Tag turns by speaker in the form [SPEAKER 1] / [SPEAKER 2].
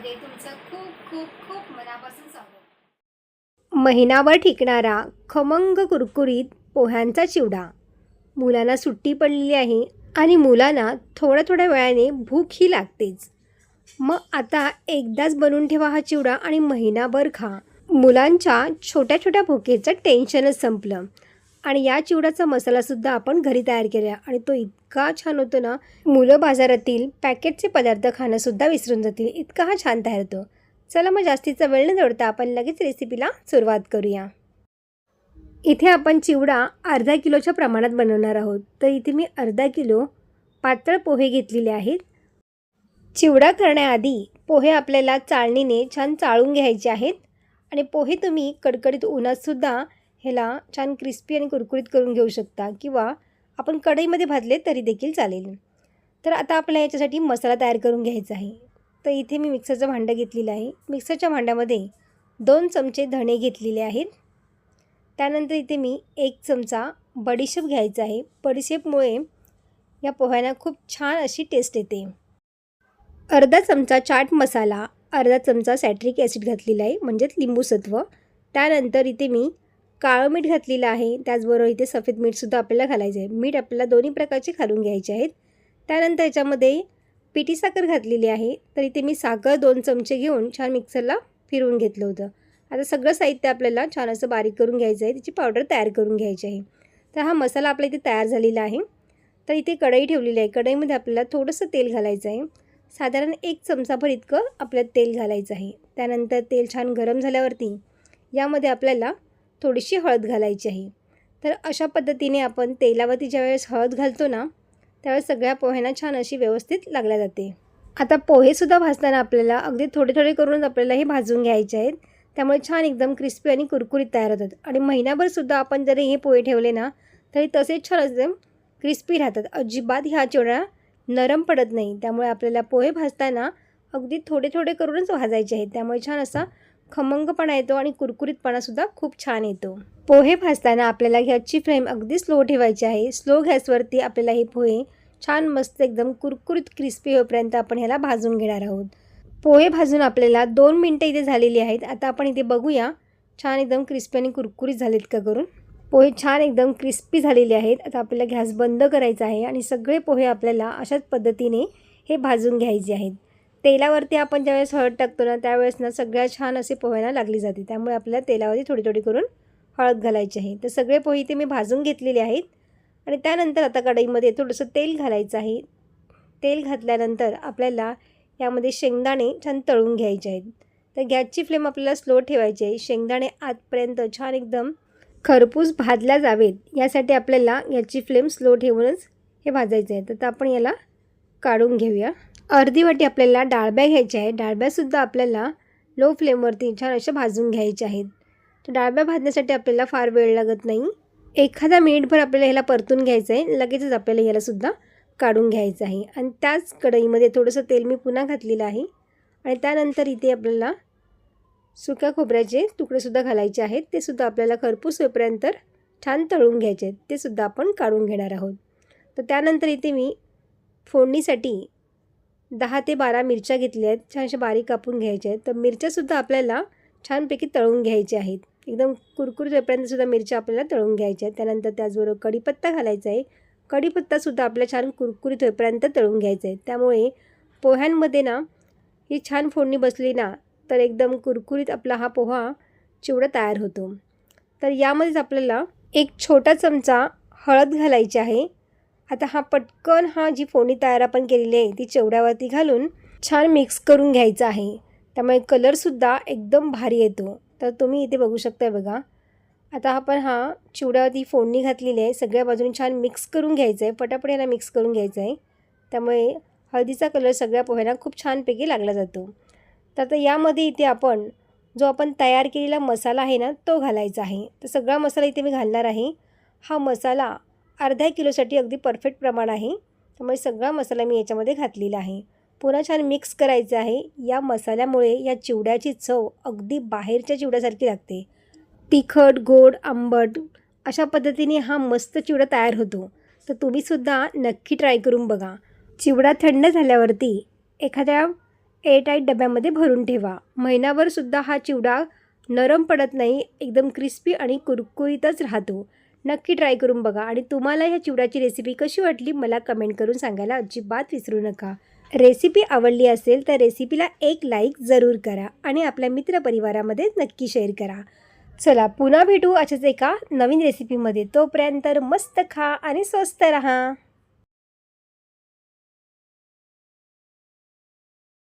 [SPEAKER 1] मध्ये तुमचं खूप खूप खूप मनापासून स्वागत।
[SPEAKER 2] महिनाभर टिकणारा खमंग कुरकुरीत पोह्यांचा चिवडा। मुलांना सुट्टी पडलेली आहे आणि मुलांना थोड्या थोड्या वेळाने भूकही लागतेच। मग आता एकदाच बनवून ठेवा हा चिवडा आणि महिनाभर खा। मुलांच्या छोट्या छोट्या भुकेचं टेन्शनच संपलं। आणि या चिवड्याचा मसालासुद्धा आपण घरी तयार केला आणि तो इतका छान होतो ना, मुलं बाजारातील पॅकेटचे पदार्थ खाणंसुद्धा विसरून जातील, इतका हा छान तयार होतो। चला मग जास्तीचा वेळ न जोडता आपण लगेच रेसिपीला सुरुवात करूया। इथे आपण चिवडा अर्धा किलोच्या प्रमाणात बनवणार आहोत। तर इथे मी अर्धा किलो पातळ पोहे घेतलेले आहेत। चिवडा करण्याआधी पोहे आपल्याला चाळणीने छान चाळून घ्यायचे आहेत आणि पोहे तुम्ही कडकडीत उन्हातसुद्धा ह्याला छान क्रिस्पी आणि कुरकुरीत करून घेऊ शकता किंवा आपण कढईमध्ये भाजले तरी देखील चालेल। तर आता आपल्याला याच्यासाठी मसाला तयार करून घ्यायचा आहे। तर इथे मी मिक्सरचं भांडं घेतलेलं आहे। मिक्सरच्या भांड्यामध्ये 2 चमचे धणे घेतलेले आहेत। त्यानंतर इथे मी 1 चमचा बडीशेप घ्यायचा आहे। बडीशेपमुळे या पोह्यांना खूप छान अशी टेस्ट येते। अर्धा चमचा चाट मसाला, अर्धा चमचा सॅट्रिक ॲसिड घातलेला आहे म्हणजेच लिंबूसत्व। त्यानंतर इथे मी काळं मीठ घातलेलं आहे। त्याचबरोबर इथे सफेद मीठसुद्धा आपल्याला घालायचं आहे। मीठ आपल्याला दोन्ही प्रकारचे घालून घ्यायचे आहेत। त्यानंतर याच्यामध्ये पिठी साखर घातलेली आहे। तर इथे मी साखर 2 चमचे घेऊन छान मिक्सरला फिरवून घेतलं होतं। आता सगळं साहित्य आपल्याला छान असं बारीक करून घ्यायचं आहे, त्याची पावडर तयार करून घ्यायची आहे। तर हा मसाला आपला इथे तयार झालेला आहे। तर इथे कढई ठेवलेली आहे। कढईमध्ये आपल्याला थोडंसं तेल घालायचं आहे। साधारण 1 चमचाभर इतकं आपल्याला तेल घालायचं आहे। त्यानंतर तेल छान गरम झाल्यावरती यामध्ये आपल्याला थोडीशी हळद घालायची आहे। तर अशा पद्धतीने आपण तेलावरती ज्यावेळेस हळद घालतो ना, त्यावेळेस सगळ्या पोह्यांना छान अशी व्यवस्थित लागल्या जाते। आता पोहेसुद्धा भाजताना आपल्याला अगदी थोडे थोडे करूनच आपल्याला हे भाजून घ्यायचे आहेत। त्यामुळे छान एकदम क्रिस्पी आणि कुरकुरीत तयार होतात आणि महिनाभरसुद्धा आपण जरी हे पोहे ठेवले ना, तरी तसेच छान एकदम क्रिस्पी राहतात। अजिबात ह्या चिवडा नरम पडत नाही। त्यामुळे आपल्याला पोहे भाजताना अगदी थोडे थोडे करूनच भाजायचे आहेत। त्यामुळे छान असा खमंगपणा येतो आणि कुरकुरीतपणासुद्धा खूप छान येतो। पोहे भाजताना आपल्याला गॅसची फ्लेम अगदी स्लो ठेवायची आहे। स्लो गॅसवरती आपल्याला हे पोहे छान मस्त एकदम कुरकुरीत क्रिस्पी होईपर्यंत आपण ह्याला भाजून घेणार आहोत। पोहे भाजून आपल्याला 2 मिनटं इथे झालेली आहेत। आता आपण इथे बघूया छान एकदम क्रिस्पी आणि कुरकुरीत झालेत का करून। पोहे छान एकदम क्रिस्पी झालेले आहेत। आता आपल्याला गॅस बंद करायचा आहे आणि सगळे पोहे आपल्याला अशाच पद्धतीने हे भाजून घ्यायचे आहेत। तेलावरती आपण ज्यावेळेस हळद टाकतो ना, त्यावेळेस ना सगळ्या छान असे पोह्यांना लागली जाते। त्यामुळे आपल्याला तेलावरती थोडी थोडी करून हळद घालायची आहे। तर सगळे पोहे इथे मी भाजून घेतलेले आहेत आणि त्यानंतर आता कढईमध्ये थोडंसं तेल घालायचं आहे। तेल घातल्यानंतर आपल्याला यामध्ये शेंगदाणे छान तळून घ्यायचे आहेत। तर गॅसची फ्लेम आपल्याला स्लो ठेवायची आहे। शेंगदाणे आतपर्यंत छान एकदम खरपूस भाजल्या जावेत यासाठी आपल्याला याची फ्लेम स्लो ठेवूनच हे भाजायचं आहे। तर आपण याला काढून घेऊया। अर्धी वाटी आपल्याला डाळब्या घ्यायच्या आहेत। डाळब्यासुद्धा आपल्याला लो फ्लेमवरती छान अशा भाजून घ्यायच्या आहेत। तर डाळब्या भाजण्यासाठी आपल्याला फार वेळ लागत नाही। एखादा मिनिटभर आपल्याला ह्याला परतून घ्यायचं आहे। लगेचच आपल्याला यालासुद्धा काढून घ्यायचं आहे आणि त्याच कढईमध्ये थोडंसं तेल मी पुन्हा घातलेलं आहे आणि त्यानंतर इथे आपल्याला सुक्या खोबऱ्याचे तुकडेसुद्धा घालायचे आहेत। ते सुद्धा आपल्याला खरपूस होईपर्यंत छान तळून घ्यायचे आहेत। ते सुद्धा आपण काढून घेणार आहोत। तर त्यानंतर इथे मी फोडणीसाठी 10 ते 12 मिरच्या घेतल्या आहेत। छान अशा बारीक कापून घ्यायच्या आहेत। तर मिरच्यासुद्धा आपल्याला छानपैकी तळून घ्यायच्या आहेत। एकदम कुरकुरीत होईपर्यंतसुद्धा मिरच्या आपल्याला तळून घ्यायच्या आहेत। त्यानंतर त्याचबरोबर कढीपत्ता घालायचा आहे। कढीपत्तासुद्धा आपल्या छान कुरकुरीत होईपर्यंत तळून घ्यायचं आहे। त्यामुळे पोह्यांमध्ये ना ही छान फोडणी बसली ना, तर एकदम कुरकुरीत आपला हा पोहा चिवडा तयार होतो। तर यामध्येच आपल्याला 1 छोटा चमचा हळद घालायची आहे। आता पटकन जी फोडणी तयार आपण केलेली आहे ती चिवड्यावरती घालून छान मिक्स करून घ्यायचं आहे। त्यामुळे कलरसुद्धा एकदम भारी येतो। तर तुम्ही इथे बघू शकता बघा। आता आपण चिवड्यावरती फोडणी घातलेली आहे। सगळ्या बाजूने छान मिक्स करून घ्यायचं आहे। पटापट याला मिक्स करून घ्यायचं आहे। त्यामुळे हळदीचा कलर सगळ्या पोह्यांना खूप छानपैकी लागला जातो। तर आता यामध्ये इथे आपण जो आपण तयार केलेला मसाला आहे ना, तो घालायचा आहे। तर सगळा मसाला इथे मी घालणार आहे। हा मसाला अर्ध्या किलोसाठी अगदी परफेक्ट प्रमाण आहे। त्यामुळे सगळा मसाला मी याच्यामध्ये घातलेला आहे। पुन्हा छान मिक्स करायचं आहे। या मसाल्यामुळे या चिवड्याची चव अगदी बाहेरच्या चिवड्यासारखी लागते। तिखट, गोड, आंबट अशा पद्धतीने हा मस्त चिवडा तयार होतो। तर तुम्हीसुद्धा नक्की ट्राय करून बघा। चिवडा थंड झाल्यावरती एखाद्या एअरटाईट डब्यामध्ये भरून ठेवा. महिनाभरसुद्धा हा चिवडा नरम पडत नाही, एकदम क्रिस्पी आणि कुरकुरीतच राहतो. नक्की ट्राय करून बघा आणि तुम्हाला ह्या चिवड्याची रेसिपी कशी वाटली मला कमेंट करून सांगायला अजिबात विसरू नका. रेसिपी आवडली असेल तर रेसिपीला एक लाईक जरूर करा आणि आपल्या मित्रपरिवारामध्ये नक्की शेअर करा. चला पुन्हा भेटू अशाच एका नवीन रेसिपीमध्ये. तोपर्यंत मस्त खा आणि स्वस्त राहा.